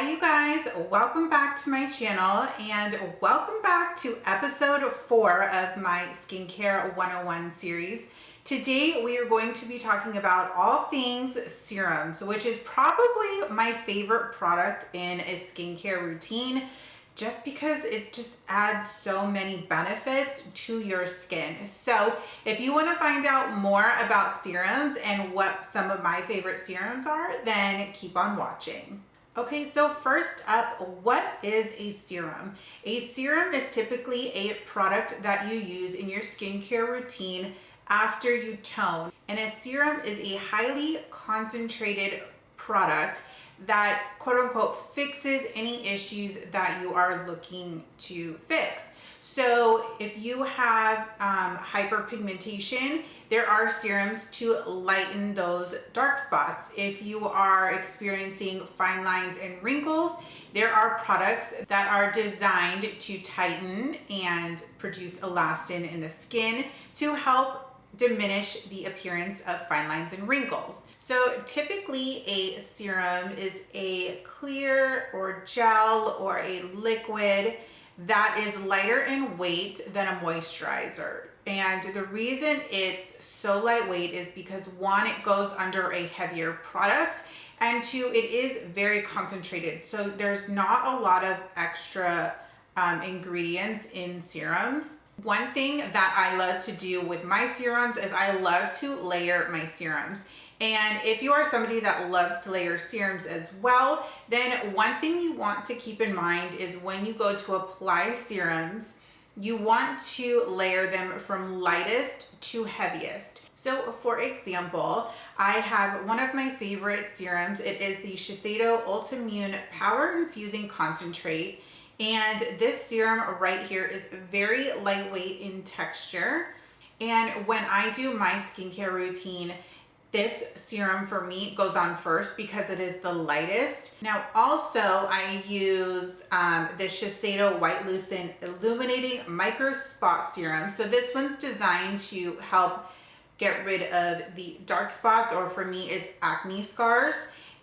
Hi you guys, welcome back to my channel and welcome back to episode 4 of my Skincare 101 series. Today we are going to be talking about all things serums, which is probably my favorite product in a skincare routine just because it just adds so many benefits to your skin. So if you want to find out more about serums and what some of my favorite serums are, then keep on watching. Okay, so first up, what is a serum? A serum is typically a product that you use in your skincare routine after you tone. And a serum is a highly concentrated product that quote unquote fixes any issues that you are looking to fix. So if you have hyperpigmentation, there are serums to lighten those dark spots. If you are experiencing fine lines and wrinkles, there are products that are designed to tighten and produce elastin in the skin to help diminish the appearance of fine lines and wrinkles. So typically a serum is a clear or gel or a liquid that is lighter in weight than a moisturizer. And the reason it's so lightweight is because one, it goes under a heavier product, and two, it is very concentrated. So there's not a lot of extra ingredients in serums. One thing that I love to do with my serums is I love to layer my serums. And if you are somebody that loves to layer serums as well, then one thing you want to keep in mind is when you go to apply serums, you want to layer them from lightest to heaviest. So for example, I have one of my favorite serums. It is the Shiseido Ultimune Power Infusing Concentrate. And this serum right here is very lightweight in texture. And when I do my skincare routine, this serum for me goes on first because it is the lightest. Now also I use the Shiseido White Lucent Illuminating Micro Spot Serum. So this one's designed to help get rid of the dark spots, or for me it's acne scars.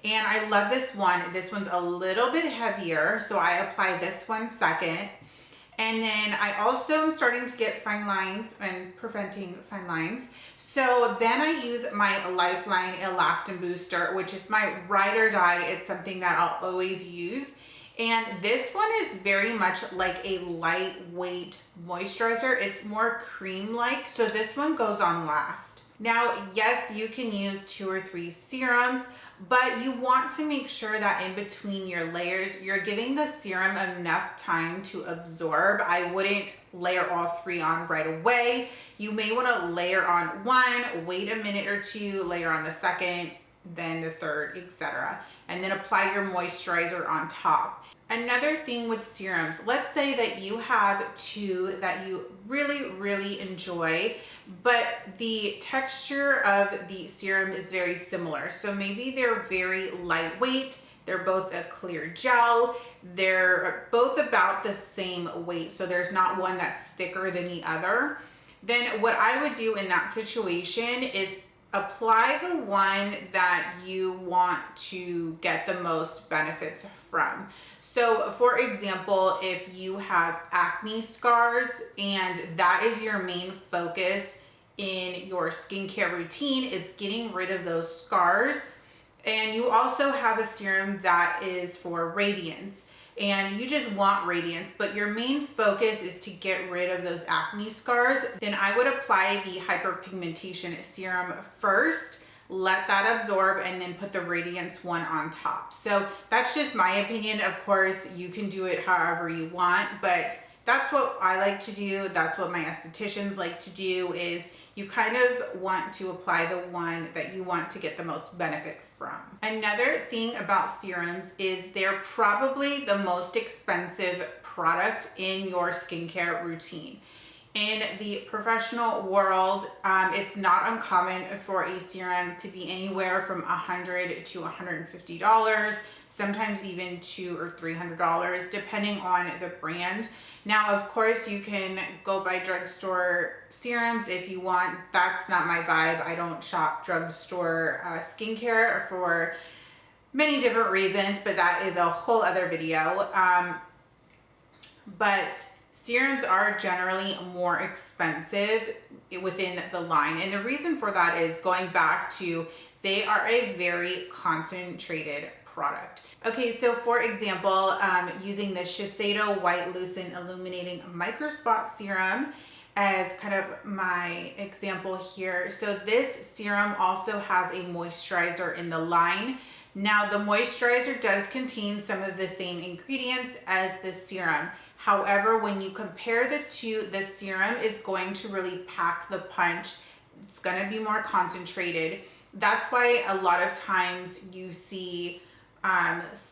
And I love this one. This one's a little bit heavier, so I apply this one second. And then I also am starting to get fine lines and preventing fine lines. So then I use my Lifeline Elastin Booster, which is my ride or die. It's something that I'll always use. And this one is very much like a lightweight moisturizer. It's more cream-like, so this one goes on last. Now, yes, you can use 2 or 3 serums, but you want to make sure that in between your layers, you're giving the serum enough time to absorb. I wouldn't layer all 3 on right away. You may want to layer on one, wait a minute or 2, layer on the second, then the third, etc. And then apply your moisturizer on top. Another thing with serums, let's say that you have 2 that you really enjoy, but the texture of the serum is very similar. So maybe they're very lightweight, they're both a clear gel, they're both about the same weight, so there's not one that's thicker than the other. Then what I would do in that situation is apply the one that you want to get the most benefits from. So for example, if you have acne scars and that is your main focus in your skincare routine, is getting rid of those scars, and you also have a serum that is for radiance, and you just want radiance, but your main focus is to get rid of those acne scars, then I would apply the hyperpigmentation serum first, let that absorb, and then put the radiance one on top. So that's just my opinion. Of course, you can do it however you want, but that's what I like to do. That's what my estheticians like to do, is you kind of want to apply the one that you want to get the most benefit from. Another thing about serums is they're probably the most expensive product in your skincare routine. In the professional world, it's not uncommon for a serum to be anywhere from $100 to $150, sometimes even $200 or $300, depending on the brand. Now, of course, you can go buy drugstore serums if you want. That's not my vibe. I don't shop drugstore skincare for many different reasons, but that is a whole other video. But serums are generally more expensive within the line. And the reason for that is going back to they are a very concentrated product. Okay, so for example, using the Shiseido White Lucent Illuminating Micro Spot Serum as kind of my example here. So this serum also has a moisturizer in the line. Now the moisturizer does contain some of the same ingredients as the serum. However, when you compare the two, the serum is going to really pack the punch. It's going to be more concentrated. That's why a lot of times you see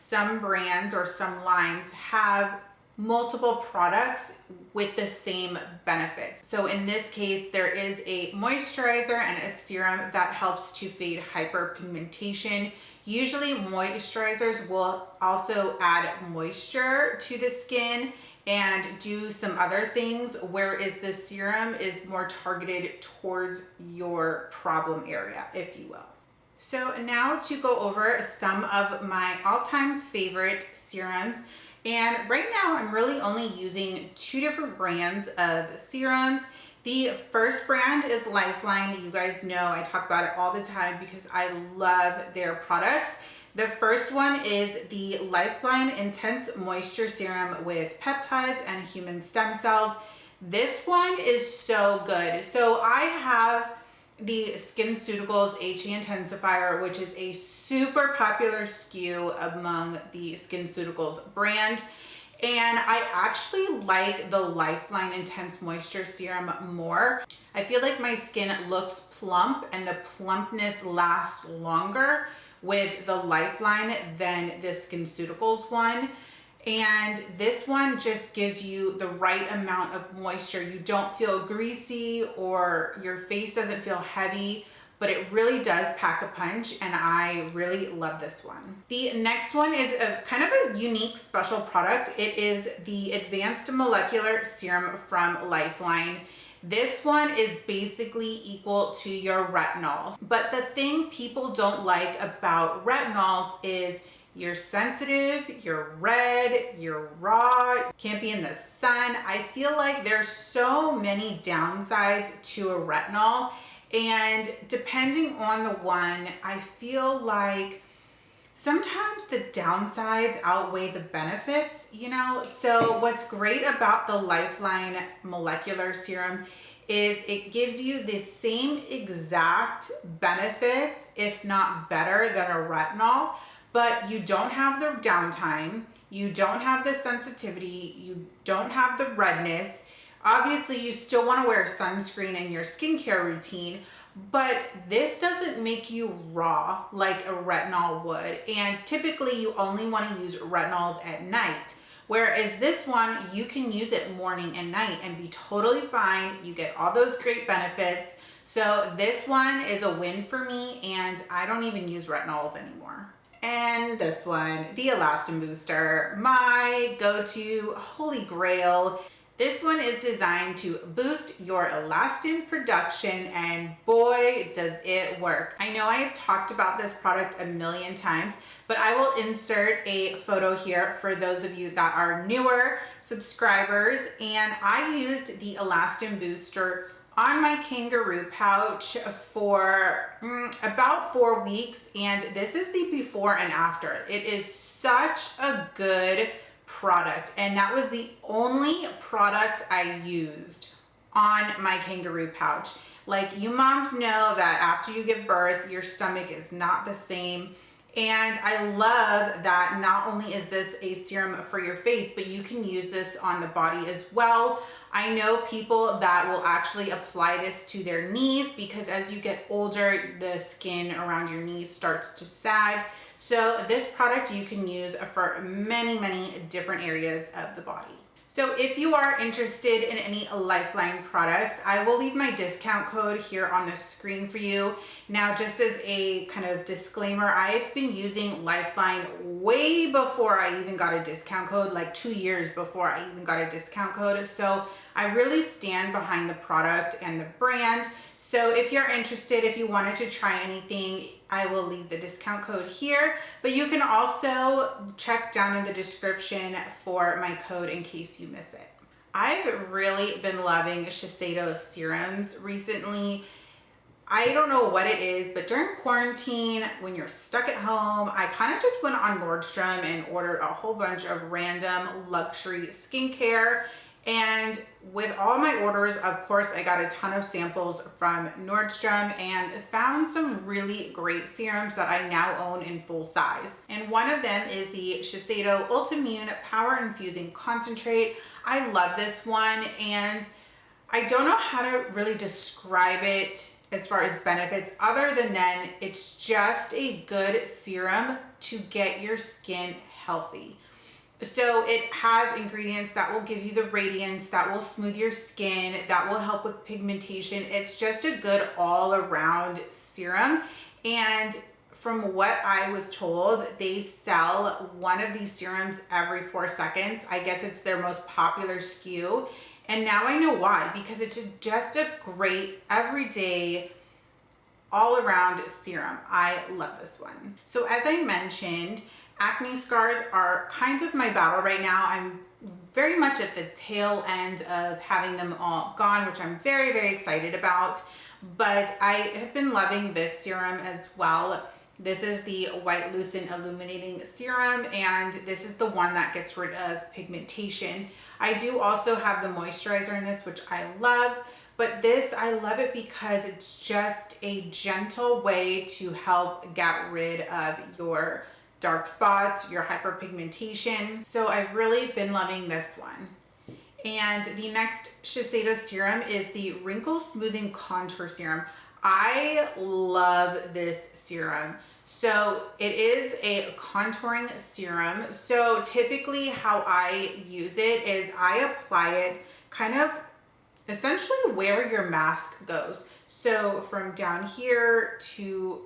some brands or some lines have multiple products with the same benefits. So in this case, there is a moisturizer and a serum that helps to fade hyperpigmentation. Usually moisturizers will also add moisture to the skin and do some other things, whereas the serum is more targeted towards your problem area, if you will. So now to go over some of my all-time favorite serums. And right now I'm really only using two different brands of serums. The first brand is Lifeline. You guys know I talk about it all the time because I love their products. The first one is the Lifeline Intense Moisture Serum with peptides and human stem cells. This one is so good. So I have the SkinCeuticals HA Intensifier, which is a super popular SKU among the SkinCeuticals brand. And I actually like the Lifeline Intense Moisture Serum more. I feel like my skin looks plump and the plumpness lasts longer with the Lifeline than the SkinCeuticals one. And this one just gives you the right amount of moisture. You don't feel greasy or your face doesn't feel heavy, but it really does pack a punch, and I really love this one. The next one is a kind of a unique special product. It is the Advanced Molecular Serum from Lifeline. This one is basically equal to your retinol. But the thing people don't like about retinols is you're sensitive, you're red, you're raw, can't be in the sun. I feel like there's so many downsides to a retinol. And depending on the one, I feel like sometimes the downsides outweigh the benefits, you know? So what's great about the Lifeline Molecular Serum is it gives you the same exact benefits, if not better than a retinol, but you don't have the downtime, you don't have the sensitivity, you don't have the redness. Obviously, you still want to wear sunscreen in your skincare routine, but this doesn't make you raw like a retinol would. And typically, you only want to use retinols at night. Whereas this one, you can use it morning and night and be totally fine. You get all those great benefits. So this one is a win for me, and I don't even use retinols anymore. And this one, the Elastin Booster, my go-to holy grail. This one is designed to boost your elastin production, and boy, does it work. I know I have talked about this product a million times, but I will insert a photo here for those of you that are newer subscribers. And I used the Elastin Booster on my kangaroo pouch for about 4 weeks, and this is the before and after. It is such a good product, and that was the only product I used on my kangaroo pouch. Like, you moms know that after you give birth, your stomach is not the same. And I love that not only is this a serum for your face, but you can use this on the body as well. I know people that will actually apply this to their knees because as you get older, the skin around your knees starts to sag. So this product you can use for many, many different areas of the body. So if you are interested in any Lifeline products, I will leave my discount code here on the screen for you. Now, just as a kind of disclaimer, I've been using Lifeline way before I even got a discount code, like 2 years before I even got a discount code. So I really stand behind the product and the brand. So if you're interested, if you wanted to try anything, I will leave the discount code here, but you can also check down in the description for my code in case you miss it. I've really been loving Shiseido serums recently. I don't know what it is, but during quarantine, when you're stuck at home, I kind of just went on Nordstrom and ordered a whole bunch of random luxury skincare. And with all my orders, of course, I got a ton of samples from Nordstrom and found some really great serums that I now own in full size. And one of them is the Shiseido Ultimune Power Infusing Concentrate. I love this one, and I don't know how to really describe it as far as benefits, other than then it's just a good serum to get your skin healthy. So it has ingredients that will give you the radiance, that will smooth your skin, that will help with pigmentation. It's just a good all-around serum. And from what I was told, they sell one of these serums every 4 seconds. I guess it's their most popular SKU. And now I know why, because it's just a great everyday all around serum. I love this one. So as I mentioned, acne scars are kind of my battle right now. I'm very much at the tail end of having them all gone, which I'm very, very excited about. But I have been loving this serum as well. This is the White Lucent Illuminating Serum, and this is the one that gets rid of pigmentation. I do also have the moisturizer in this, which I love, but this, I love it because it's just a gentle way to help get rid of your dark spots, your hyperpigmentation. So I've really been loving this one. And the next Shiseido serum is the Wrinkle Smoothing Contour Serum. I love this serum. So it is a contouring serum. So typically how I use it is I apply it kind of essentially where your mask goes. So from down here to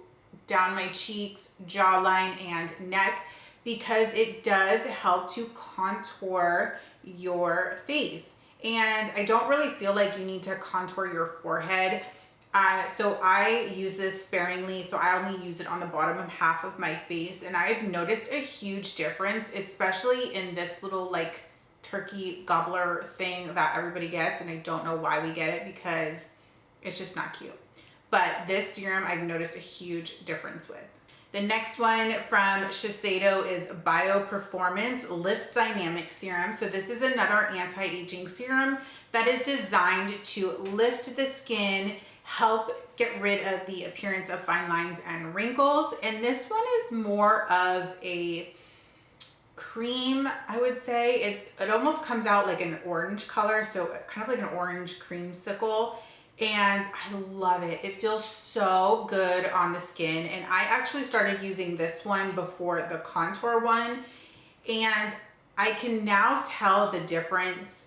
down my cheeks, jawline, and neck, because it does help to contour your face. And I don't really feel like you need to contour your forehead. So I use this sparingly, so I only use it on the bottom half of my face, and I've noticed a huge difference, especially in this little like turkey gobbler thing that everybody gets, and I don't know why we get it because it's just not cute. But this serum I've noticed a huge difference with. The next one from Shiseido is Bio Performance Lift Dynamic Serum. So this is another anti-aging serum that is designed to lift the skin, help get rid of the appearance of fine lines and wrinkles. And this one is more of a cream, I would say. It almost comes out like an orange color, so kind of like an orange creamsicle. And I love it. It feels so good on the skin. And I actually started using this one before the contour one. And I can now tell the difference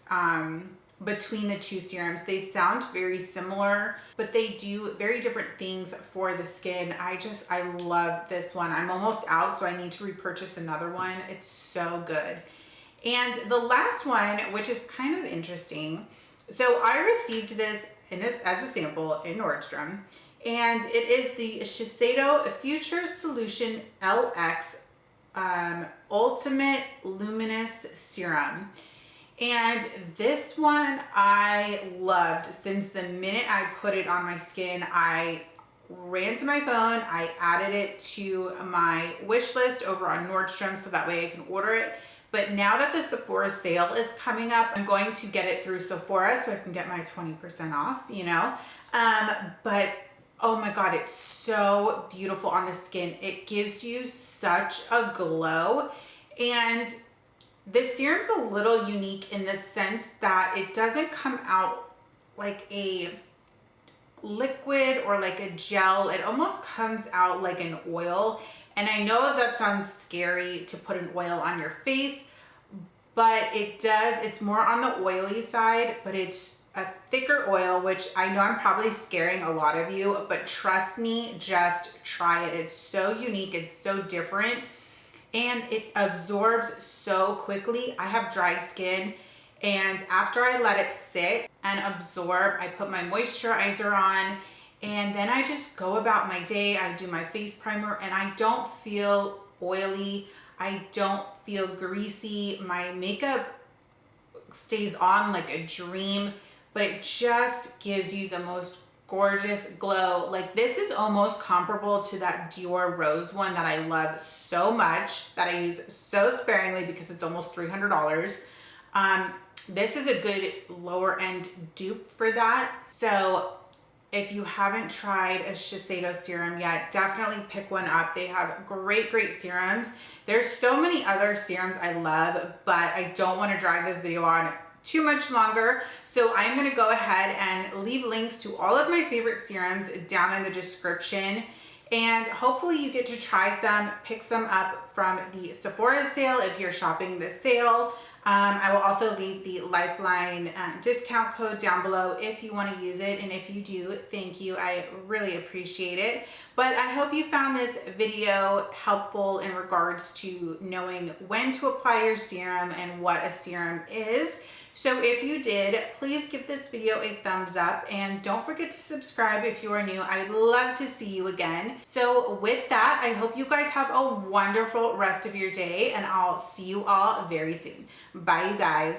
between the two serums. They sound very similar, but they do very different things for the skin. I love this one. I'm almost out, so I need to repurchase another one. It's so good. And the last one, which is kind of interesting. So I received this as a sample in Nordstrom, and it is the Shiseido Future Solution LX Ultimate Luminous Serum. And this one I loved. Since the minute I put it on my skin, I ran to my phone, I added it to my wish list over on Nordstrom so that way I can order it. But now that the Sephora sale is coming up, I'm going to get it through Sephora so I can get my 20% off, you know. But oh my God, it's so beautiful on the skin. It gives you such a glow. And this serum's a little unique in the sense that it doesn't come out like a liquid or like a gel. It almost comes out like an oil. And I know that sounds scary to put an oil on your face, but it's more on the oily side, but it's a thicker oil, which I know I'm probably scaring a lot of you, but trust me, just try it. It's so unique, it's so different, and it absorbs so quickly. I have dry skin, and after I let it sit and absorb, I put my moisturizer on, and then I just go about my day. I do my face primer and I don't feel oily. I don't feel greasy. My makeup stays on like a dream, but it just gives you the most gorgeous glow. Like this is almost comparable to that Dior Rose one that I love so much, that I use so sparingly because it's almost $300. This is a good lower end dupe for that. So if you haven't tried a Shiseido serum yet, definitely pick one up. They have great serums. There's so many other serums I love, but I don't want to drag this video on too much longer. So I'm going to go ahead and leave links to all of my favorite serums down in the description. And hopefully you get to try some, pick some up from the Sephora sale if you're shopping the sale. I will also leave the Lifeline discount code down below if you want to use it. And if you do, thank you. I really appreciate it. But I hope you found this video helpful in regards to knowing when to apply your serum and what a serum is. So if you did, please give this video a thumbs up and don't forget to subscribe if you are new. I'd love to see you again. So with that, I hope you guys have a wonderful rest of your day and I'll see you all very soon. Bye, you guys.